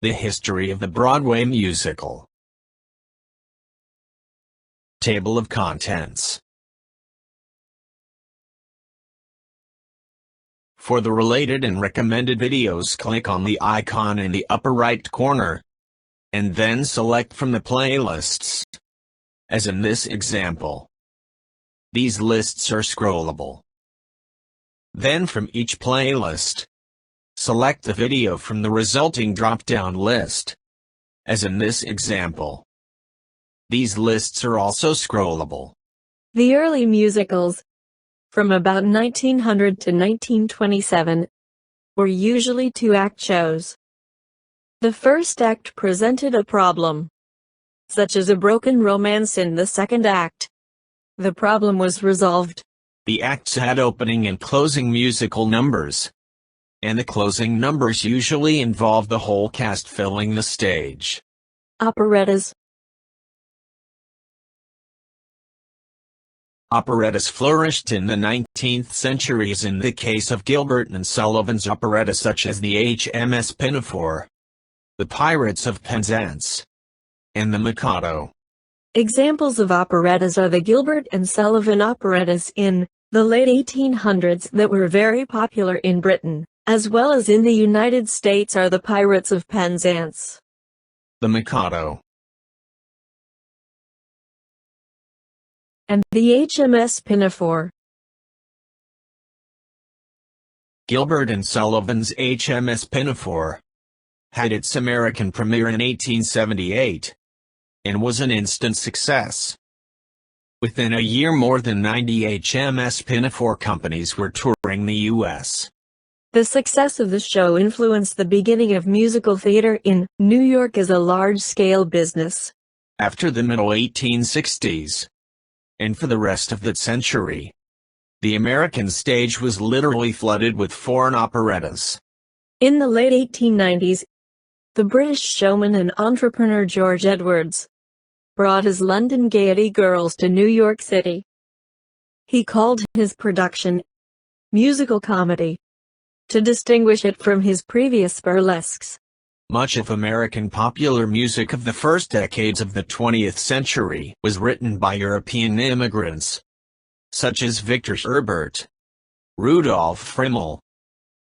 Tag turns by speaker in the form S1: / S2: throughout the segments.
S1: The history of the Broadway musical. Table of contents. For the related and recommended videos, click on the icon in the upper right corner, and then select from the playlists, as in this example. These lists are scrollable. Then from each playlist, select the video from the resulting drop-down list, as in this example. These lists are also scrollable.
S2: The early musicals, from about 1900 to 1927, were usually two-act shows. The first act presented a problem, such as a broken romance in the second act. The problem was resolved.
S1: The acts had opening and closing musical numbers, and the closing numbers usually involve the whole cast filling the stage.
S2: Operettas.
S1: Operettas flourished in the 19th century as in the case of Gilbert and Sullivan's operettas such as the HMS Pinafore, the Pirates of Penzance, and the Mikado.
S2: Examples of operettas are the Gilbert and Sullivan operettas in the late 1800s that were very popular in Britain, as well as in the United States are the Pirates of Penzance,
S1: the Mikado,
S2: and the HMS Pinafore.
S1: Gilbert and Sullivan's HMS Pinafore had its American premiere in 1878, and was an instant success. Within a year more than 90 HMS Pinafore companies were touring the U.S.
S2: The success of the show influenced the beginning of musical theater in New York as a large-scale business.
S1: After the middle 1860s, and for the rest of that century, the American stage was literally flooded with foreign operettas.
S2: In the late 1890s, the British showman and entrepreneur George Edwards brought his London Gaiety Girls to New York City. He called his production musical comedy, to distinguish it from his previous burlesques.
S1: Much of American popular music of the first decades of the 20th century was written by European immigrants, such as Victor Herbert, Rudolf Frimmel,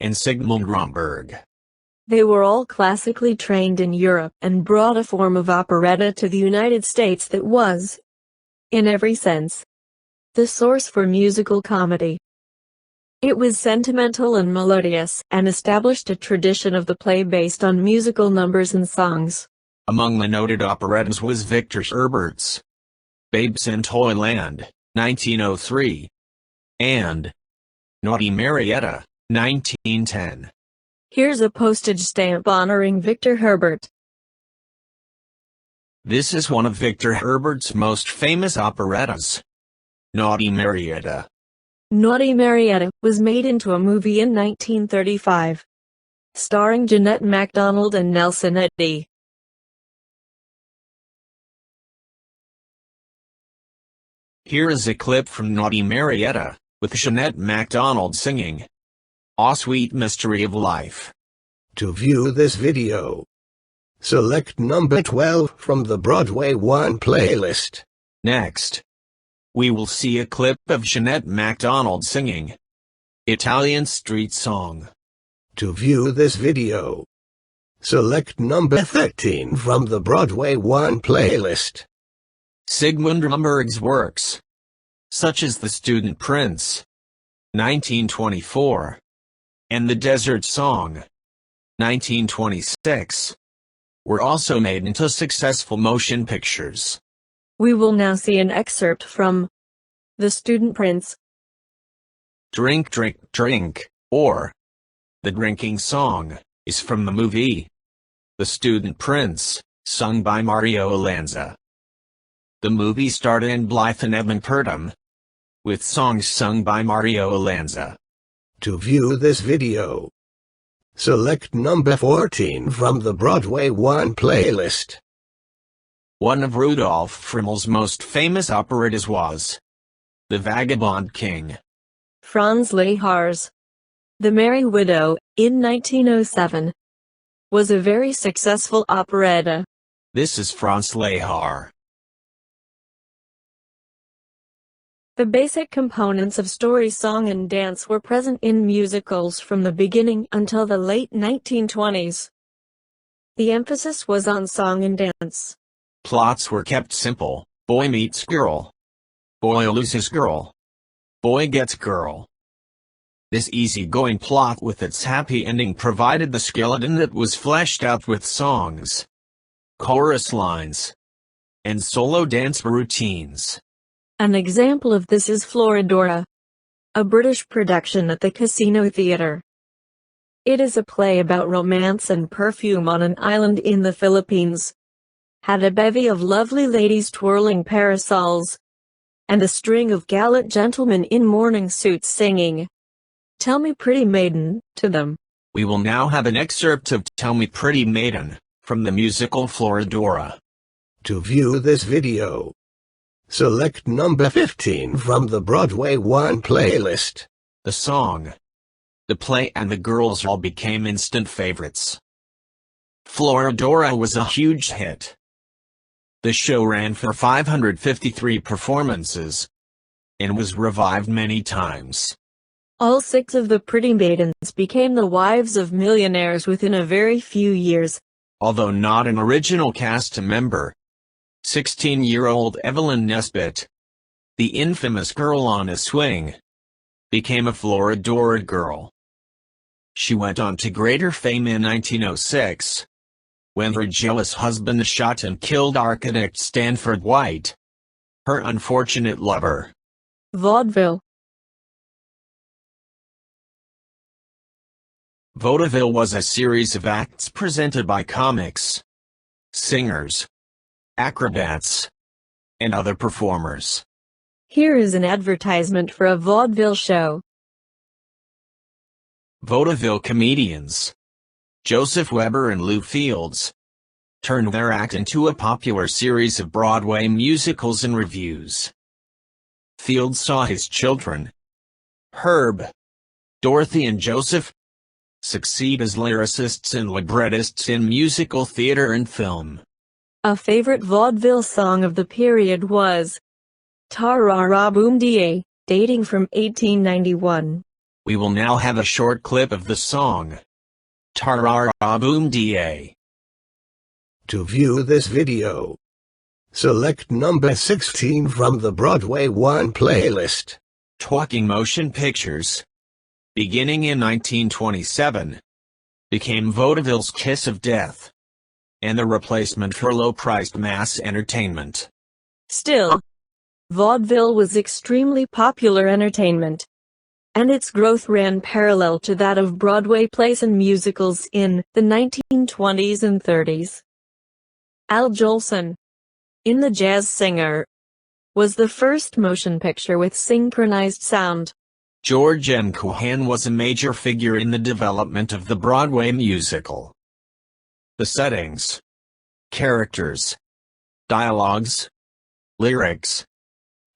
S1: and Sigmund Romberg.
S2: They were all classically trained in Europe and brought a form of operetta to the United States that was, in every sense, the source for musical comedy. It was sentimental and melodious, and established a tradition of the play based on musical numbers and songs.
S1: Among the noted operettas was Victor Herbert's Babes in Toyland, 1903, and Naughty Marietta, 1910.
S2: Here's a postage stamp honoring Victor Herbert.
S1: This is one of Victor Herbert's most famous operettas, Naughty Marietta.
S2: Naughty Marietta was made into a movie in 1935, starring Jeanette MacDonald and Nelson Eddy.
S1: Here is a clip from Naughty Marietta, with Jeanette MacDonald singing "Aw Sweet Mystery of Life."
S3: To view this video, select number 12 from the Broadway 1 playlist.
S1: Next, we will see a clip of Jeanette MacDonald singing Italian Street Song.
S3: To view this video, select number 13 from the Broadway 1 playlist.
S1: Sigmund Romberg's works, such as The Student Prince, 1924, and The Desert Song, 1926, were also made into successful motion pictures.
S2: We will now see an excerpt from The Student Prince.
S1: Drink, Drink, Drink, or The Drinking Song, is from the movie The Student Prince, sung by Mario Alonso. The movie starred in Blythe and Evan Purdom, with songs sung by Mario Alonso.
S3: To view this video, select number 14 from the Broadway 1 playlist.
S1: One of Rudolf Frimmel's most famous operettas was The Vagabond King.
S2: Franz Lehar's The Merry Widow, in 1907. was a very successful operetta.
S1: This is Franz Lehar.
S2: The basic components of story, song and dance were present in musicals from the beginning until the late 1920s. The emphasis was on song and dance.
S1: Plots were kept simple: boy meets girl, boy loses girl, boy gets girl. This easygoing plot with its happy ending provided the skeleton that was fleshed out with songs, chorus lines, and solo dance routines.
S2: An example of this is Florodora, a British production at the Casino Theatre. It is a play about romance and perfume on an island in the Philippines. Had a bevy of lovely ladies twirling parasols, and a string of gallant gentlemen in morning suits singing "Tell Me Pretty Maiden" to them.
S1: We will now have an excerpt of "Tell Me Pretty Maiden" from the musical Florodora.
S3: To view this video, select number 15 from the Broadway 1 playlist.
S1: The song, the play and the girls all became instant favorites. Florodora was a huge hit. The show ran for 553 performances and was revived many times.
S2: All 6 of the pretty maidens became the wives of millionaires within a very few years.
S1: Although not an original cast member, 16-year-old Evelyn Nesbit, the infamous girl on a swing, became a Florodora girl. She went on to greater fame in 1906, when her jealous husband shot and killed architect Stanford White, her unfortunate lover.
S2: Vaudeville.
S1: Vaudeville was a series of acts presented by comics, singers, acrobats, and other performers.
S2: Here is an advertisement for a vaudeville show.
S1: Vaudeville comedians Joseph Weber and Lou Fields turned their act into a popular series of Broadway musicals and revues. Fields saw his children, Herb, Dorothy and Joseph, succeed as lyricists and librettists in musical theater and film.
S2: A favorite vaudeville song of the period was "Ta-ra-ra Boom Da," dating from 1891.
S1: We will now have a short clip of the song, "Ta-ra-ra Boom Da."
S3: To view this video, select number 16 from the Broadway 1 playlist.
S1: Talking motion pictures, beginning in 1927, became vaudeville's kiss of death, and the replacement for low-priced mass entertainment.
S2: Still, vaudeville was extremely popular entertainment, and its growth ran parallel to that of Broadway plays and musicals in the 1920s and 30s. Al Jolson, in The Jazz Singer, was the first motion picture with synchronized sound.
S1: George M. Cohan was a major figure in the development of the Broadway musical. The settings, characters, dialogues, lyrics,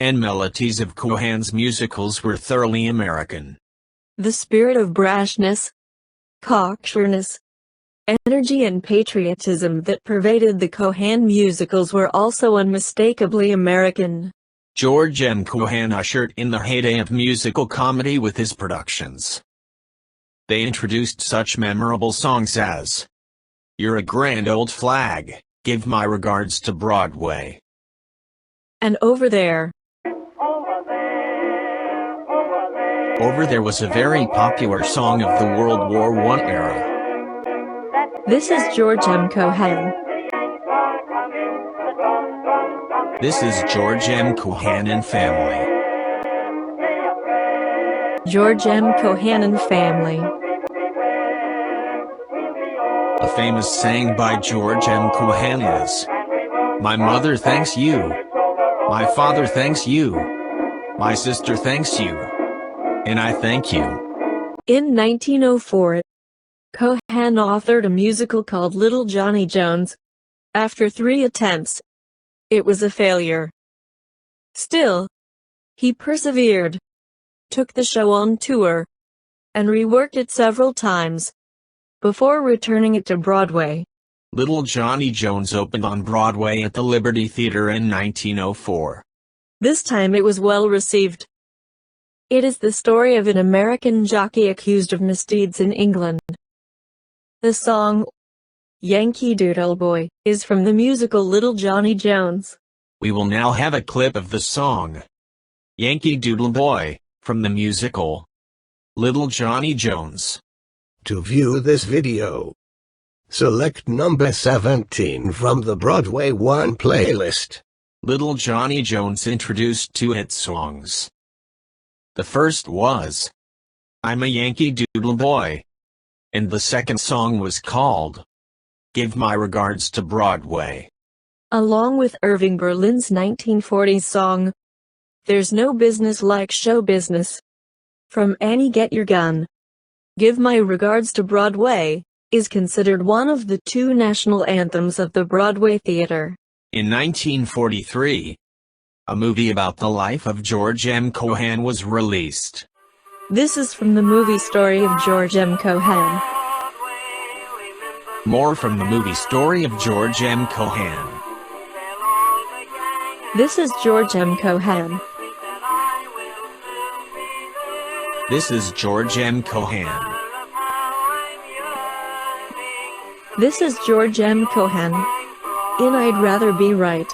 S1: and melodies of Cohan's musicals were thoroughly American.
S2: The spirit of brashness, cocksureness, energy and patriotism that pervaded the Cohan musicals were also unmistakably American.
S1: George M. Cohan ushered in the heyday of musical comedy with his productions. They introduced such memorable songs as "You're a Grand Old Flag," "Give My Regards to Broadway,"
S2: and "Over There."
S1: Over There was a very popular song of the World War I era.
S2: This is George M. Cohan.
S1: This is George M. Cohan and Family.
S2: George M. Cohan and Family.
S1: A famous saying by George M. Cohan is, "My mother thanks you. My father thanks you. My sister thanks you. And I thank you."
S2: In 1904, Cohan authored a musical called Little Johnny Jones. After 3 attempts, it was a failure. Still, he persevered, took the show on tour, and reworked it several times, before returning it to Broadway.
S1: Little Johnny Jones opened on Broadway at the Liberty Theater in 1904.
S2: This time it was well received. It is the story of an American jockey accused of misdeeds in England. The song, Yankee Doodle Boy, is from the musical Little Johnny Jones.
S1: We will now have a clip of the song, Yankee Doodle Boy, from the musical Little Johnny Jones.
S3: To view this video, select number 17 from the Broadway 1 playlist.
S1: Little Johnny Jones introduced two hit songs. The first was, I'm a Yankee Doodle Boy, and the second song was called, Give My Regards to Broadway.
S2: Along with Irving Berlin's 1940s song, There's No Business Like Show Business, from Annie Get Your Gun. Give My Regards to Broadway is considered one of the two national anthems of the Broadway Theater.
S1: In 1943, a movie about the life of George M. Cohan was released.
S2: This is from the movie story of George M. Cohan.
S1: More from the movie story of George M. Cohan.
S2: This is George M. Cohan.
S1: This is George M. Cohan.
S2: This is George M. Cohan. In I'd Rather Be Right.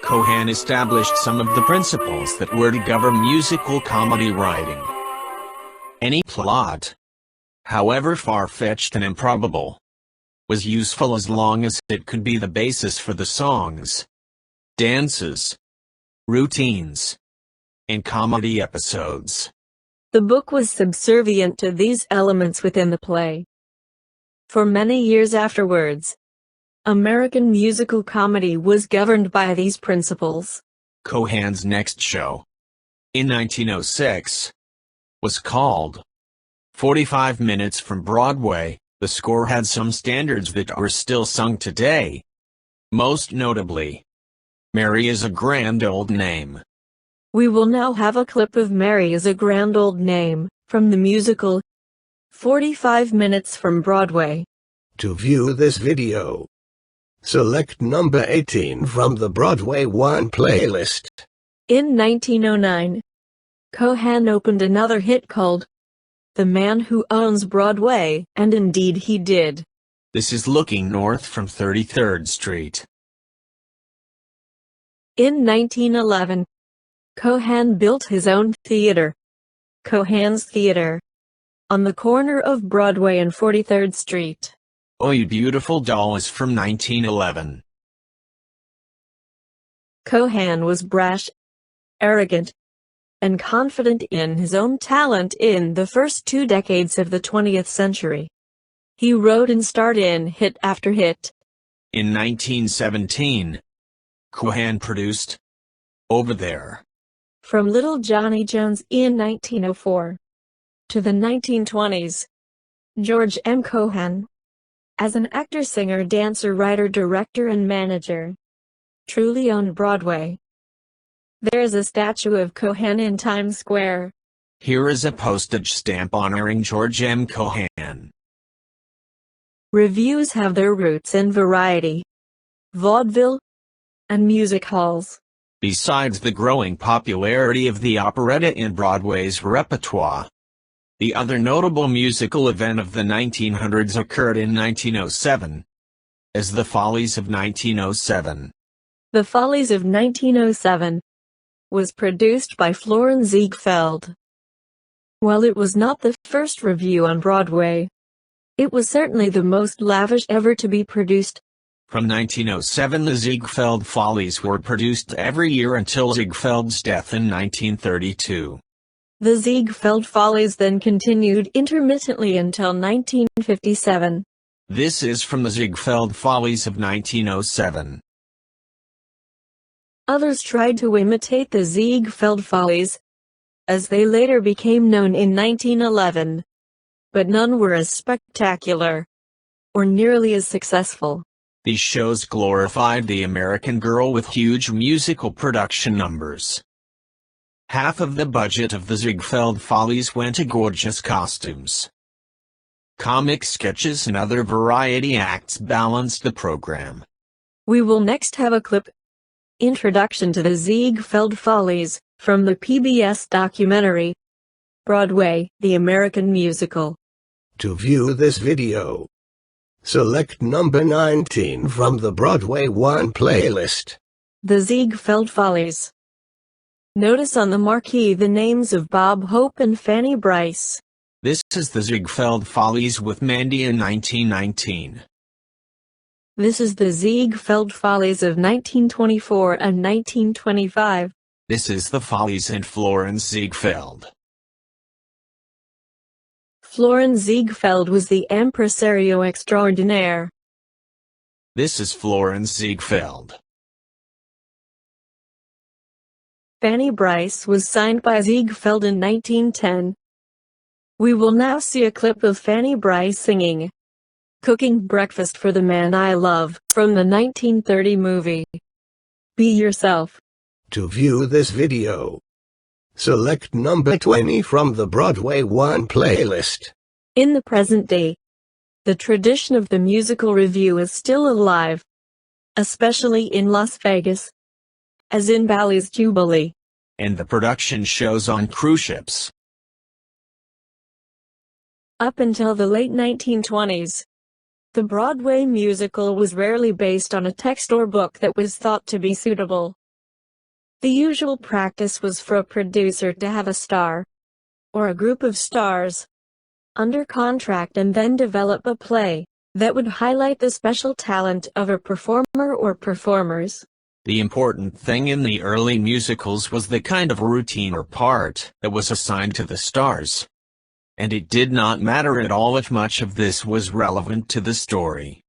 S1: Cohan established some of the principles that were to govern musical comedy writing. Any plot, however far-fetched and improbable, was useful as long as it could be the basis for the songs, dances, routines, and comedy episodes.
S2: The book was subservient to these elements within the play. For many years afterwards, American musical comedy was governed by these principles.
S1: Cohan's next show, in 1906, was called 45 Minutes from Broadway. The score had some standards that are still sung today. Most notably, Mary is a Grand Old Name.
S2: We will now have a clip of Mary is a Grand Old Name, from the musical 45 Minutes from Broadway.
S3: To view this video, select number 18 from the Broadway 1 playlist.
S2: In 1909, Cohan opened another hit called The Man Who Owns Broadway, and indeed he did.
S1: This is Looking North from 33rd Street.
S2: In 1911, Cohan built his own theater, Cohan's Theater, on the corner of Broadway and 43rd Street.
S1: Oh You Beautiful Doll is from 1911.
S2: Cohan was brash, arrogant, and confident in his own talent in the first 2 decades of the 20th century. He wrote and starred in hit after hit.
S1: In 1917, Cohan produced Over There.
S2: From Little Johnny Jones in 1904 to the 1920s, George M. Cohan, as an actor, singer, dancer, writer, director, and manager, truly owned Broadway. There is a statue of Cohan in Times Square.
S1: Here is a postage stamp honoring George M. Cohan.
S2: Revues have their roots in variety, vaudeville, and music halls.
S1: Besides the growing popularity of the operetta in Broadway's repertoire, the other notable musical event of the 1900s occurred in 1907, as The Follies of 1907.
S2: The Follies of 1907 was produced by Florin Ziegfeld. While it was not the first revue on Broadway, it was certainly the most lavish ever to be produced.
S1: From 1907 the Ziegfeld Follies were produced every year until Ziegfeld's death in 1932.
S2: The Ziegfeld Follies then continued intermittently until 1957.
S1: This is from the Ziegfeld Follies of 1907.
S2: Others tried to imitate the Ziegfeld Follies, as they later became known in 1911, but none were as spectacular, or nearly as successful.
S1: These shows glorified the American girl with huge musical production numbers. Half of the budget of the Ziegfeld Follies went to gorgeous costumes. Comic sketches and other variety acts balanced the program.
S2: We will next have a clip. Introduction to the Ziegfeld Follies, from the PBS documentary, Broadway, the American Musical.
S3: To view this video, select number 19 from the Broadway 1 playlist.
S2: The Ziegfeld Follies. Notice on the marquee the names of Bob Hope and Fanny Brice.
S1: This is the Ziegfeld Follies with Mandy in 1919.
S2: This is the Ziegfeld Follies of 1924 and 1925.
S1: This is the Follies and Florence Ziegfeld.
S2: Florence Ziegfeld was the impresario extraordinaire.
S1: This is Florence Ziegfeld.
S2: Fanny Brice was signed by Ziegfeld in 1910. We will now see a clip of Fanny Brice singing Cooking Breakfast for the Man I Love, from the 1930 movie Be Yourself.
S3: To view this video, select number 20 from the Broadway 1 playlist.
S2: In the present day, the tradition of the musical revue is still alive, especially in Las Vegas, as in Bally's Jubilee,
S1: and the production shows on cruise ships.
S2: Up until the late 1920s, the Broadway musical was rarely based on a text or book that was thought to be suitable. The usual practice was for a producer to have a star, or a group of stars, under contract and then develop a play that would highlight the special talent of a performer or performers.
S1: The important thing in the early musicals was the kind of routine or part that was assigned to the stars. And it did not matter at all if much of this was relevant to the story.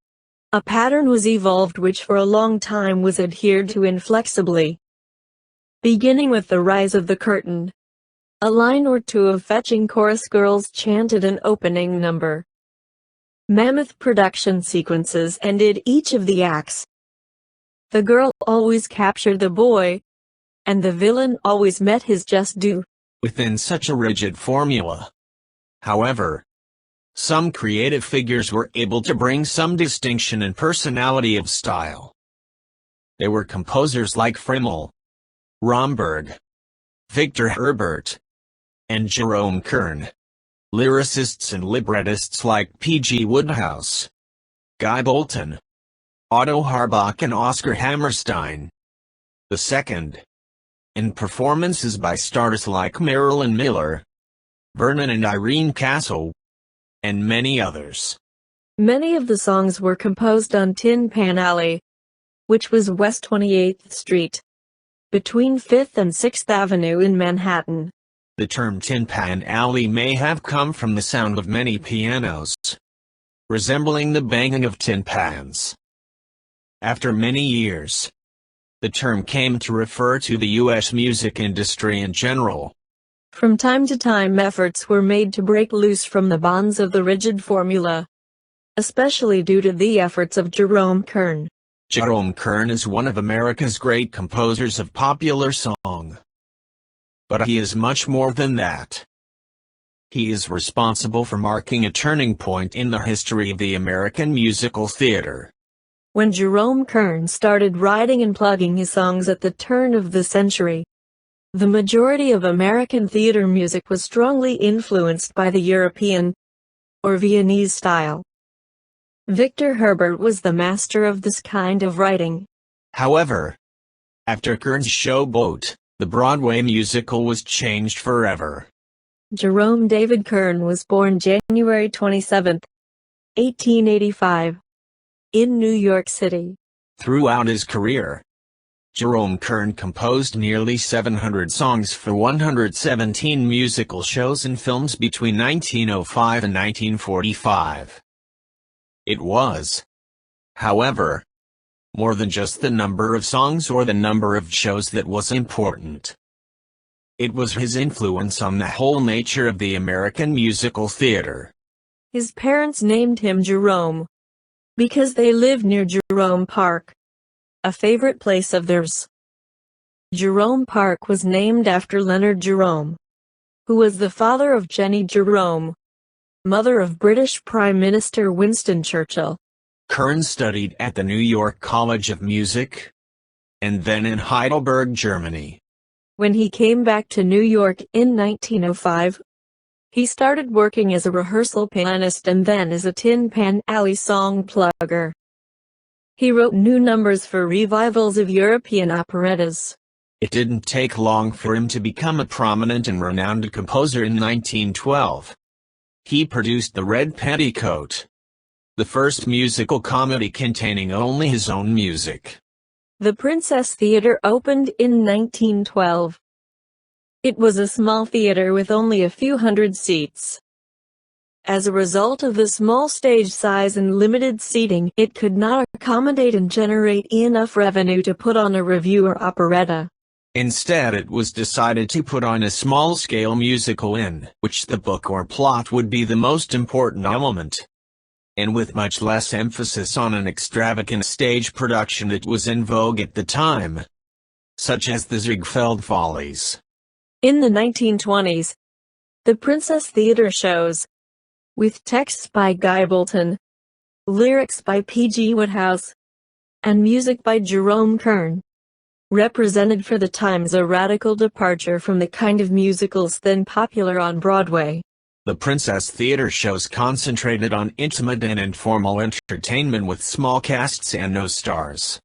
S2: A pattern was evolved which for a long time was adhered to inflexibly. Beginning with the rise of the curtain, a line or two of fetching chorus girls chanted an opening number. Mammoth production sequences ended each of the acts. The girl always captured the boy, and the villain always met his just due.
S1: Within such a rigid formula. However, some creative figures were able to bring some distinction and personality of style. They were composers like Frimmel, Romberg, Victor Herbert, and Jerome Kern, lyricists and librettists like P.G. Wodehouse, Guy Bolton, Otto Harbach and Oscar Hammerstein II, and performances by stars like Marilyn Miller, Vernon and Irene Castle, and many others.
S2: Many of the songs were composed on Tin Pan Alley, which was West 28th Street, between 5th and 6th Avenue in Manhattan.
S1: The term Tin Pan Alley may have come from the sound of many pianos, resembling the banging of tin pans. After many years, the term came to refer to the U.S. music industry in general.
S2: From time to time efforts were made to break loose from the bonds of the rigid formula, especially due to the efforts of Jerome Kern.
S1: Jerome Kern is one of America's great composers of popular song. But he is much more than that. He is responsible for marking a turning point in the history of the American musical theater.
S2: When Jerome Kern started writing and plugging his songs at the turn of the century, the majority of American theater music was strongly influenced by the European, or Viennese style. Victor Herbert was the master of this kind of writing. However,
S1: after Kern's Showboat, the Broadway musical was changed forever.
S2: Jerome David Kern was born January 27, 1885, in New York City.
S1: Throughout his career, Jerome Kern composed nearly 700 songs for 117 musical shows and films between 1905 and 1945. It was, however, more than just the number of songs or the number of shows that was important. It was his influence on the whole nature of the American musical theater.
S2: His parents named him Jerome because they lived near Jerome Park, a favorite place of theirs. Jerome Park was named after Leonard Jerome, who was the father of Jenny Jerome, mother of British Prime Minister Winston Churchill.
S1: Kern studied at the New York College of Music, and then in Heidelberg, Germany.
S2: When he came back to New York in 1905, he started working as a rehearsal pianist and then as a Tin Pan Alley song plugger. He wrote new numbers for revivals of European operettas.
S1: It didn't take long for him to become a prominent and renowned composer in 1912. He produced The Red Petticoat, the first musical comedy containing only his own music.
S2: The Princess Theatre opened in 1912. It was a small theater with only a few hundred seats. As a result of the small stage size and limited seating, it could not accommodate and generate enough revenue to put on a revue or operetta.
S1: Instead, it was decided to put on a small-scale musical in which the book or plot would be the most important element, and with much less emphasis on an extravagant stage production that was in vogue at the time, such as the Ziegfeld Follies.
S2: In the 1920s, the Princess Theatre shows, with texts by Guy Bolton, lyrics by P.G. Wodehouse, and music by Jerome Kern, represented for the times a radical departure from the kind of musicals then popular on Broadway.
S1: The Princess Theatre shows concentrated on intimate and informal entertainment with small casts and no stars.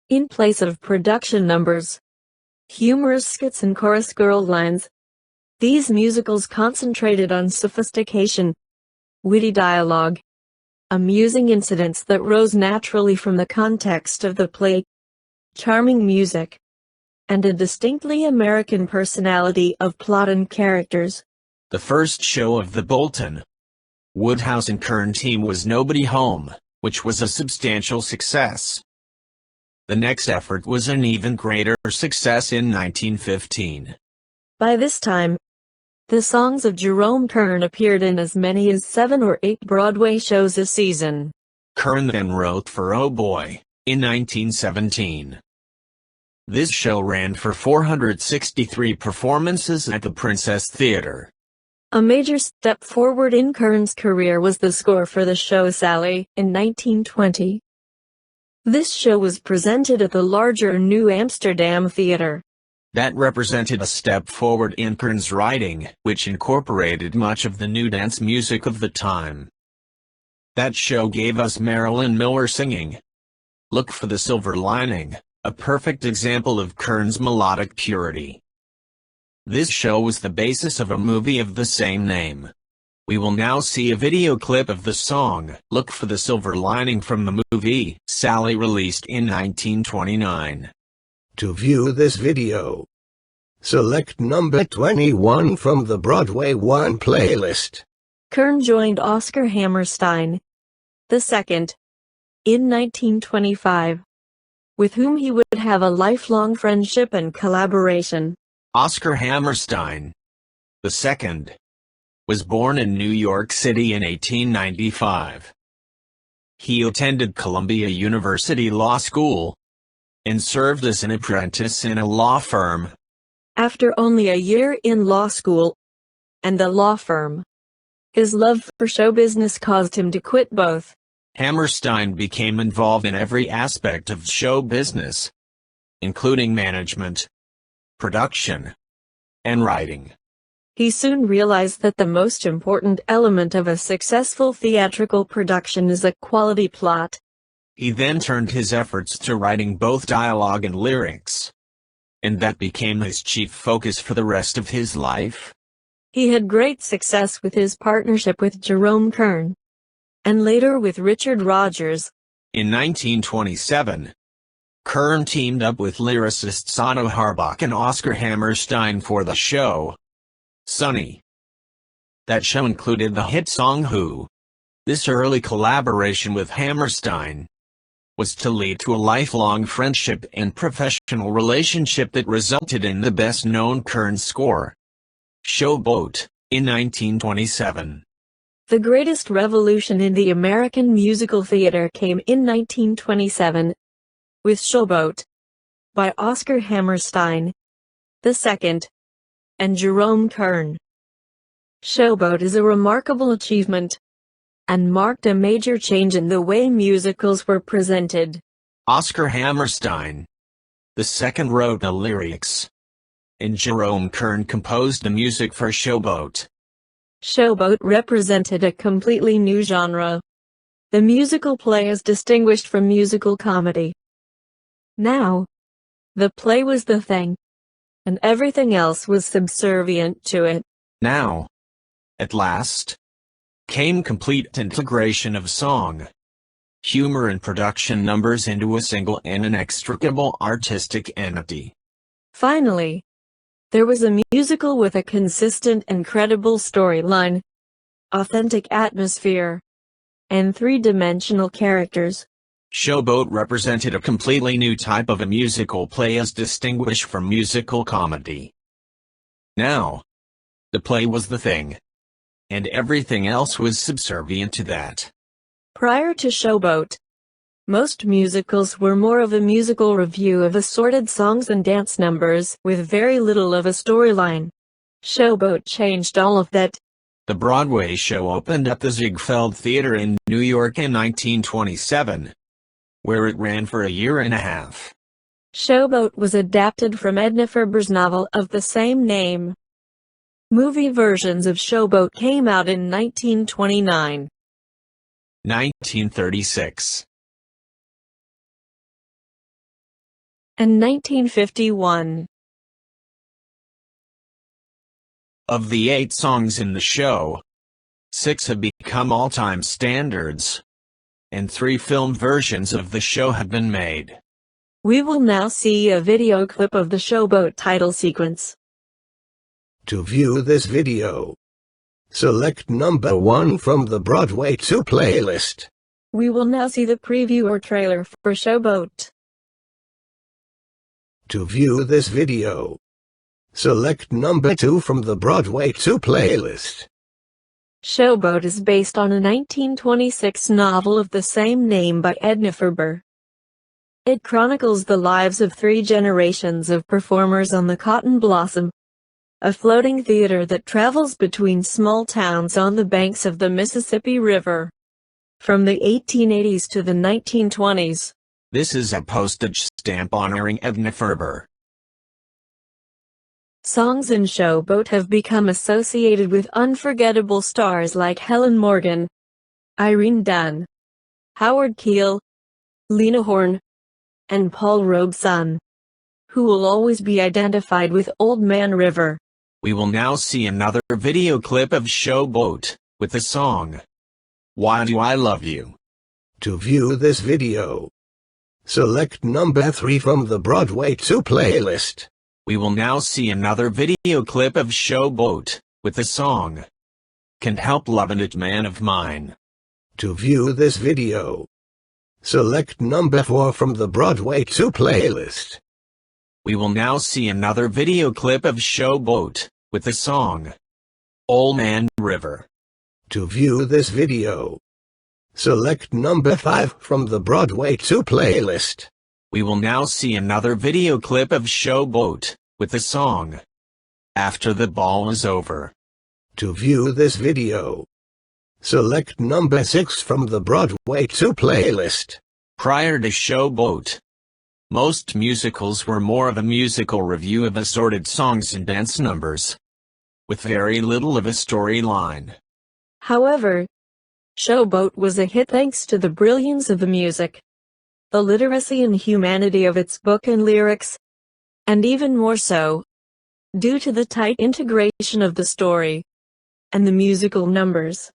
S2: In place of production numbers, humorous skits and chorus girl lines, these musicals concentrated on sophistication, witty dialogue, amusing incidents that rose naturally from the context of the play, charming music, and a distinctly American personality of plot and characters.
S1: The first show of the Bolton, Wodehouse and Kern team was Nobody Home, which was a substantial success. The next effort was an even greater success in 1915.
S2: By this time, the songs of Jerome Kern appeared in as many as 7 or 8 Broadway shows a season.
S1: Kern then wrote for Oh Boy, in 1917. This show ran for 463 performances at the Princess Theatre.
S2: A major step forward in Kern's career was the score for the show Sally, in 1920. This show was presented at the larger New Amsterdam Theatre.
S1: That represented a step forward in Kern's writing, which incorporated much of the new dance music of the time. That show gave us Marilyn Miller singing "Look for the Silver Lining," a perfect example of Kern's melodic purity. This show was the basis of a movie of the same name. We will now see a video clip of the song "Look for the Silver Lining" from the movie Sally, released in 1929.
S3: To view this video, select number 21 from the Broadway 1 playlist.
S2: Kern joined Oscar Hammerstein II in 1925, with whom he would have a lifelong friendship and collaboration.
S1: Oscar Hammerstein II was born in New York City in 1895. He attended Columbia University Law School and served as an apprentice in a law firm.
S2: After only a year in law school and the law firm, his love for show business caused him to quit both.
S1: Hammerstein became involved in every aspect of show business, including management, production, and writing.
S2: He soon realized that the most important element of a successful theatrical production is a quality plot.
S1: He then turned his efforts to writing both dialogue and lyrics, and that became his chief focus for the rest of his life.
S2: He had great success with his partnership with Jerome Kern, and later with Richard Rodgers.
S1: In 1927, Kern teamed up with lyricists Otto Harbach and Oscar Hammerstein for the show Sunny. That show included the hit song Who. This early collaboration with Hammerstein was to lead to a lifelong friendship and professional relationship that resulted in the best-known Kern score, Showboat, in 1927.
S2: The greatest revolution in the American musical theater came in 1927, with Showboat, by Oscar Hammerstein II and Jerome Kern. Showboat is a remarkable achievement and marked a major change in the way musicals were presented.
S1: Oscar Hammerstein II wrote the lyrics, and Jerome Kern composed the music for Showboat.
S2: Showboat represented a completely new genre. The musical play is distinguished from musical comedy. Now, the play was the thing, and everything else was subservient to it.
S1: Now, at last, came complete integration of song, humor and production numbers into a single and inextricable artistic entity.
S2: Finally, there was a musical with a consistent and credible storyline, authentic atmosphere, and three-dimensional characters.
S1: Showboat represented a completely new type of a musical play as distinguished from musical comedy. Now, the play was the thing, and everything else was subservient to that.
S2: Prior to Showboat, most musicals were more of a musical review of assorted songs and dance numbers with very little of a storyline. Showboat changed all of that.
S1: The Broadway show opened at the Ziegfeld Theater in New York in 1927, where it ran for a year and a half.
S2: Showboat was adapted from Edna Ferber's novel of the same name. Movie versions of Showboat came out in 1929.
S1: 1936.
S2: And 1951.
S1: Of the 8 songs in the show, 6 have become all-time standards, and 3 film versions of the show have been made.
S2: We will now see a video clip of the Showboat title sequence.
S3: To view this video, select number 1 from the Broadway 2 playlist.
S2: We will now see the preview or trailer for Showboat.
S3: To view this video, select number 2 from the Broadway 2 playlist.
S2: Showboat is based on a 1926 novel of the same name by Edna Ferber. It chronicles the lives of 3 generations of performers on the Cotton Blossom, a floating theater that travels between small towns on the banks of the Mississippi River. From the 1880s to the 1920s.
S1: This is a postage stamp honoring Edna Ferber.
S2: Songs in Showboat have become associated with unforgettable stars like Helen Morgan, Irene Dunne, Howard Keel, Lena Horne, and Paul Robeson, who will always be identified with Old Man River.
S1: We will now see another video clip of Showboat, with the song, Why Do I Love You?
S3: To view this video, select number 3 from the Broadway 2 playlist.
S1: We will now see another video clip of Showboat, with the song, Can't Help Lovin' It Man of Mine.
S3: To view this video, select number 4 from the Broadway 2 playlist.
S1: We will now see another video clip of Showboat, with the song, Old Man River.
S3: To view this video, select number 5 from the Broadway 2 playlist.
S1: We will now see another video clip of Showboat, with the song, After the Ball Is Over.
S3: To view this video, select number 6 from the Broadway 2 playlist.
S1: Prior to Showboat, most musicals were more of a musical review of assorted songs and dance numbers, with very little of a storyline.
S2: However, Showboat was a hit thanks to the brilliance of the music, the literacy and humanity of its book and lyrics, and even more so, due to the tight integration of the story and the musical numbers.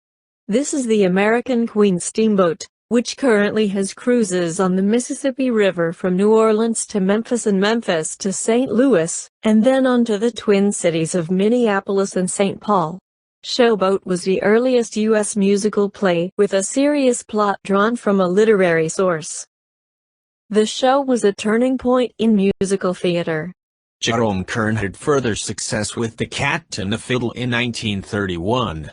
S2: This is the American Queen steamboat, which currently has cruises on the Mississippi River from New Orleans to Memphis and Memphis to St. Louis, and then on to the Twin Cities of Minneapolis and St. Paul. Showboat was the earliest U.S. musical play with a serious plot drawn from a literary source. The show was a turning point in musical theater.
S1: Jerome Kern had further success with The Cat and the Fiddle in 1931.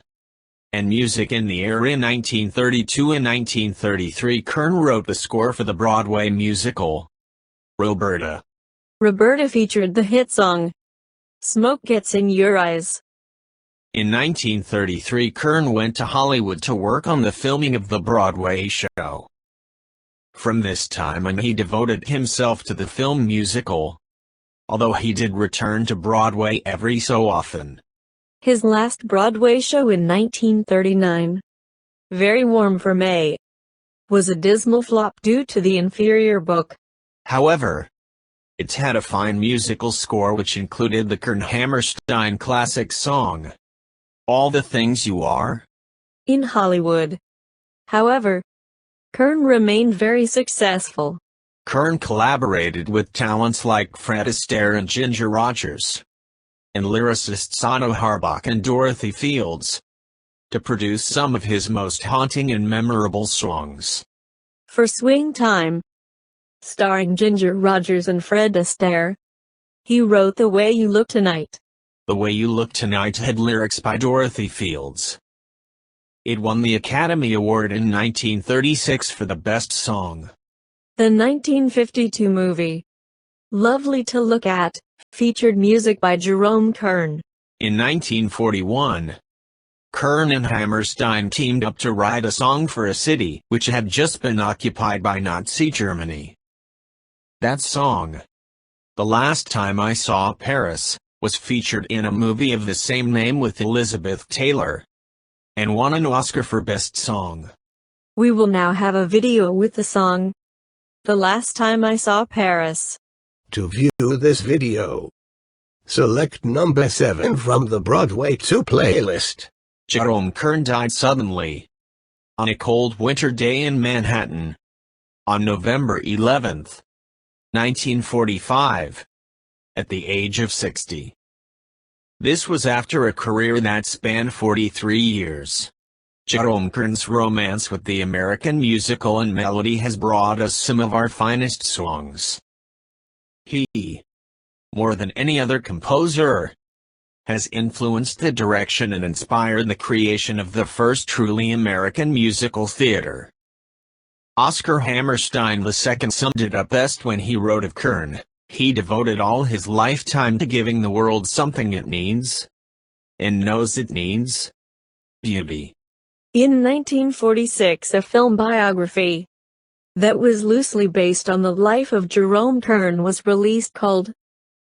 S1: And Music in the Air in 1932 and 1933. Kern wrote the score for the Broadway musical, Roberta.
S2: Roberta featured the hit song, Smoke Gets in Your Eyes.
S1: In 1933, Kern went to Hollywood to work on the filming of the Broadway show. From this time on, he devoted himself to the film musical, although he did return to Broadway every so often.
S2: His last Broadway show in 1939, Very Warm for May, was a dismal flop due to the inferior book.
S1: However, it had a fine musical score which included the Kern Hammerstein classic song, All the Things You Are.
S2: In Hollywood, however, Kern remained very successful.
S1: Kern collaborated with talents like Fred Astaire and Ginger Rogers, and lyricists Otto Harbach and Dorothy Fields, to produce some of his most haunting and memorable songs.
S2: For Swing Time, starring Ginger Rogers and Fred Astaire, he wrote The Way You Look Tonight.
S1: The Way You Look Tonight had lyrics by Dorothy Fields. It won the Academy Award in 1936 for the best song.
S2: The 1952 movie, Lovely to Look At, featured music by Jerome Kern.
S1: In 1941, Kern and Hammerstein teamed up to write a song for a city which had just been occupied by Nazi Germany. That song, The Last Time I Saw Paris, was featured in a movie of the same name with Elizabeth Taylor, and won an Oscar for Best Song.
S2: We will now have a video with the song, The Last Time I Saw Paris.
S3: To view this video, select number 7 from the Broadway 2 playlist.
S1: Jerome Kern died suddenly, on a cold winter day in Manhattan, on November 11, 1945, at the age of 60. This was after a career that spanned 43 years. Jerome Kern's romance with the American musical and melody has brought us some of our finest songs. He, more than any other composer, has influenced the direction and inspired the creation of the first truly American musical theater. Oscar Hammerstein II summed it up best when he wrote of Kern, he devoted all his lifetime to giving the world something it needs, and knows it needs: beauty.
S2: In 1946, a film biography that was loosely based on the life of Jerome Kern was released called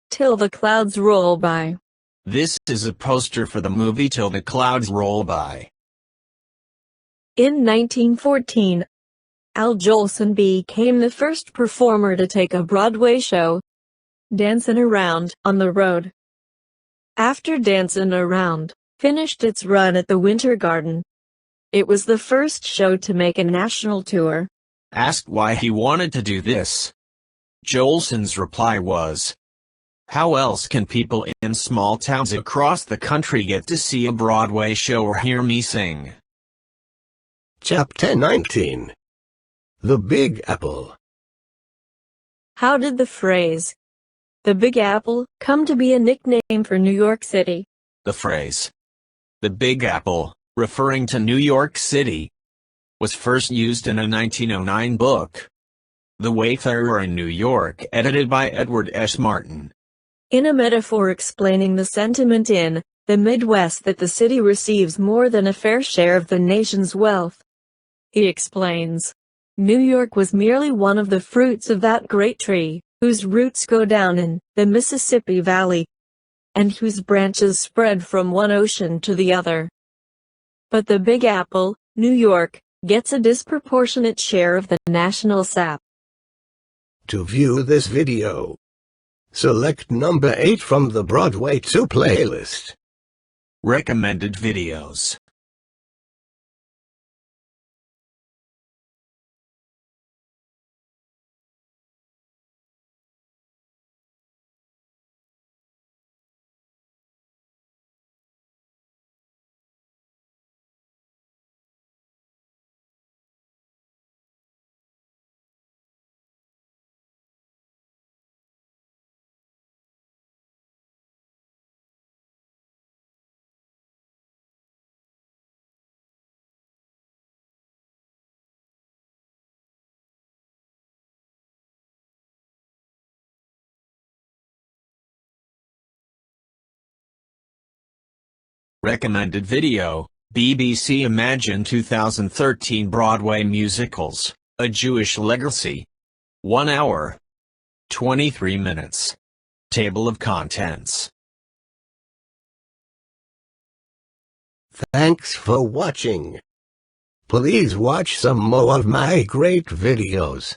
S2: Till the Clouds Roll By.
S1: This is a poster for the movie Till the Clouds Roll By.
S2: In 1914, Al Jolson became the first performer to take a Broadway show, Dancin' Around, on the road. After Dancin' Around finished its run at the Winter Garden, it was the first show to make a national tour.
S1: Asked why he wanted to do this, Jolson's reply was, "How else can people in small towns across the country get to see a Broadway show or hear me sing?"
S3: Chapter 19. The Big Apple.
S2: How did the phrase, the Big Apple, come to be a nickname for New York City?
S1: The phrase, the Big Apple, referring to New York City, was first used in a 1909 book, The Wayfarer in New York, edited by Edward S. Martin.
S2: In a metaphor explaining the sentiment in the Midwest that the city receives more than a fair share of the nation's wealth, he explains, New York was merely one of the fruits of that great tree, whose roots go down in the Mississippi Valley, and whose branches spread from one ocean to the other. But the Big Apple, New York, gets a disproportionate share of the national sap.
S3: To view this video, select number 8 from the Broadway 2 playlist.
S1: Recommended videos. Recommended video, BBC Imagine 2013 Broadway musicals, A Jewish Legacy. 1 hour. 23 minutes. Table of contents.
S3: Thanks for watching. Please watch some more of my great videos.